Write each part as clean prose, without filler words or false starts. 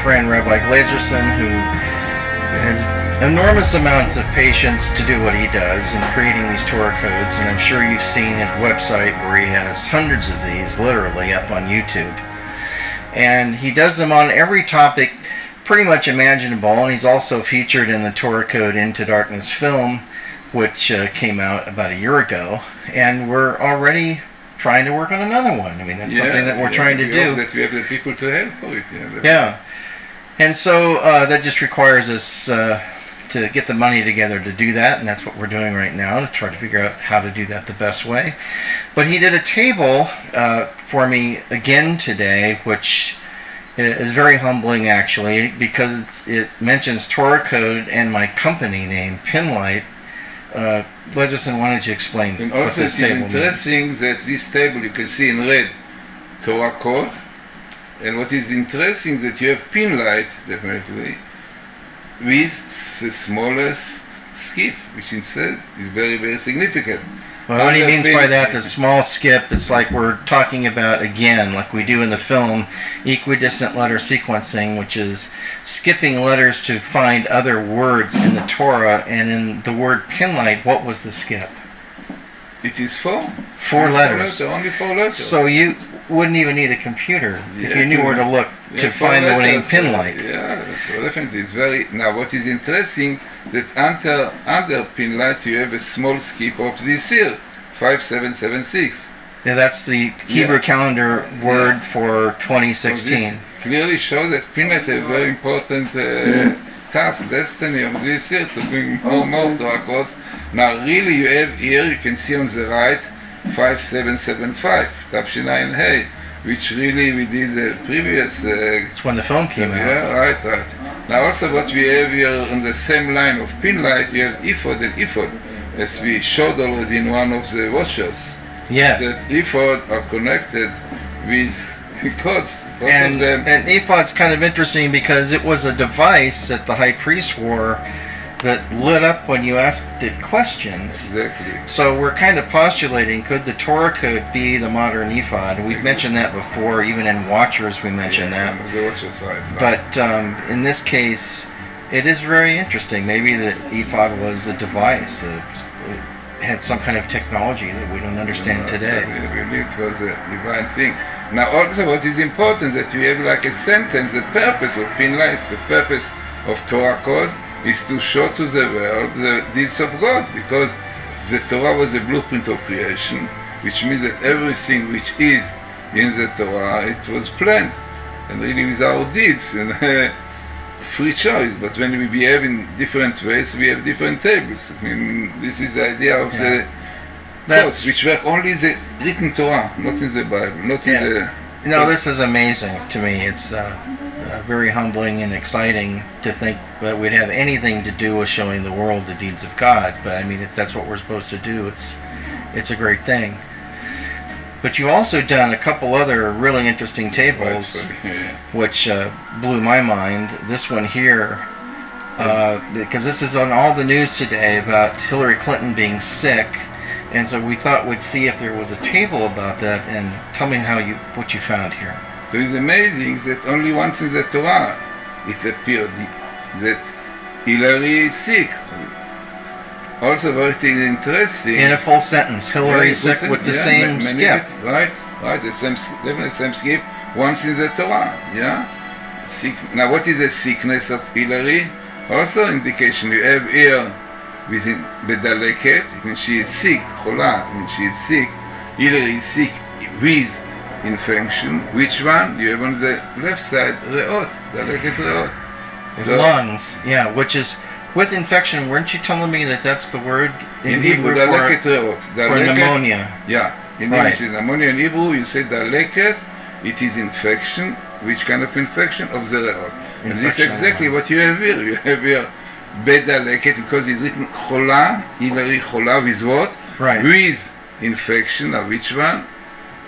friend Rabbi Glazerson, who has enormous amounts of patience to do what he does in creating these Torah codes, and I'm sure you've seen his website where he has hundreds of these literally up on YouTube. And he does them on every topic pretty much imaginable, and he's also featured in the Torah Code Into Darkness film, which came out about a year ago, and we're already trying to work on another one. I mean, that's something that we're trying to do. That we have the people to help for it. Yeah. And so that just requires us to get the money together to do that, and that's what we're doing right now, to try to figure out how to do that the best way. But he did a table for me again today, which is very humbling actually, because it mentions Torah Code and my company name, Pinlight. Glazerson, why don't you explain and what also this table it's interesting means? that this table you can see in red Torah Code, and what is interesting is that you have Pinlight definitely with the smallest skip, which instead is very, very significant. Well, what he means by that, the small skip, it's like we're talking about, again, like we do in the film, equidistant letter sequencing, which is skipping letters to find other words in the Torah. And in the word Pinlight, what was the skip? It is four. Four letters. Only 4 letters. So you wouldn't even need a computer if you knew where to look to find the name Pinlight. Definitely. It's very. Now, what is interesting that under Pinlight you have a small skip of this year, 5776. Yeah, that's the Hebrew calendar word for 2016. So this clearly shows that Pinlight has a very important task, destiny of this year to bring more to our cause. Now, really, you have here, you can see on the right, 5775, Tafshinayin Hey, which really we did the previous... It's when the film came out. Yeah, right. Now also what we have here on the same line of Pinlight, you have ephod and ephod, as we showed already in one of the washers. Yes. That ephod are connected with codes. And ephod's kind of interesting because it was a device that the high priest wore that lit up when you asked it questions. Exactly. So we're kind of postulating, could the Torah Code be the modern ephod? We've mentioned that before, even in Watchers we mentioned that. The Watchers, right. But in this case, it is very interesting. Maybe the ephod was a device. It had some kind of technology that we don't understand today. Really, it was a divine thing. Now also what is important that we have like a sentence, the purpose of Pinlight, the purpose of Torah Code, is to show to the world the deeds of God, because the Torah was a blueprint of creation, which means that everything which is in the Torah, it was planned, and really with our deeds and free choice. But when we behave in different ways, we have different tables. I mean, this is the idea of the thoughts, which were only the written Torah, not in the Bible, not in the... No, this is amazing to me. It's very humbling and exciting to think that we'd have anything to do with showing the world the deeds of God. But I mean, if that's what we're supposed to do, it's a great thing. But you also done a couple other really interesting tables, which blew my mind. This one here, because this is on all the news today about Hillary Clinton being sick, and so we thought we'd see if there was a table about that. And tell me what you found here. So it's amazing that only once in the Torah it appeared that Hillary is sick. Also very interesting. In a full sentence, Hillary is sick with the same skip. Right, definitely same skip. Once in the Torah, Sick. Now what is the sickness of Hillary? Also indication you have here within Bedaleket, it means she is sick. Chola, it means she is sick. Hillary is sick with infection. Which one? You have on the left side, reot, Daleket reot. So, lungs, which is with infection. Weren't you telling me that that's the word in Hebrew for pneumonia? Yeah, in English is pneumonia. In Hebrew you say Daleket, it is infection. Which kind of infection? Of the reot. And this is exactly what you have here. You have here Bedaleket, because it's written Chola, Hillary Chola with what? Right. With infection. Of which one?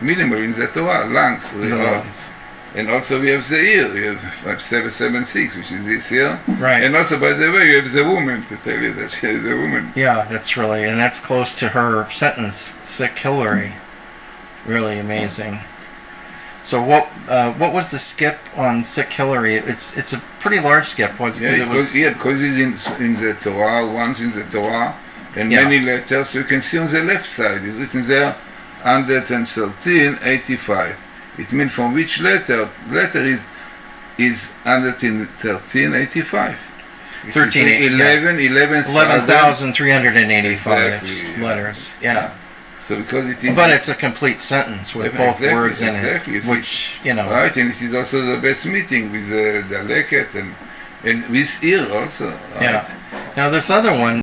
Minimal in the Torah, lungs. And also we have the ear, we have 5776, which is this here. Right. And also, by the way, you have the woman, to tell you that she is a woman. Yeah, and that's close to her sentence, sick Hillary. Really amazing. So what was the skip on Sikh Hillary? It's a pretty large skip, was it? Because it's in the Torah, once in the Torah, and many letters. So you can see on the left side, it's written there 113.85. It means from which letter is 113.85. 11,385 exactly, letters. Yeah. So because it is, but it's a complete sentence with both words in it, which right, and it is also the best meeting with the Daleket and with ear also. Right? Yeah. Now this other one.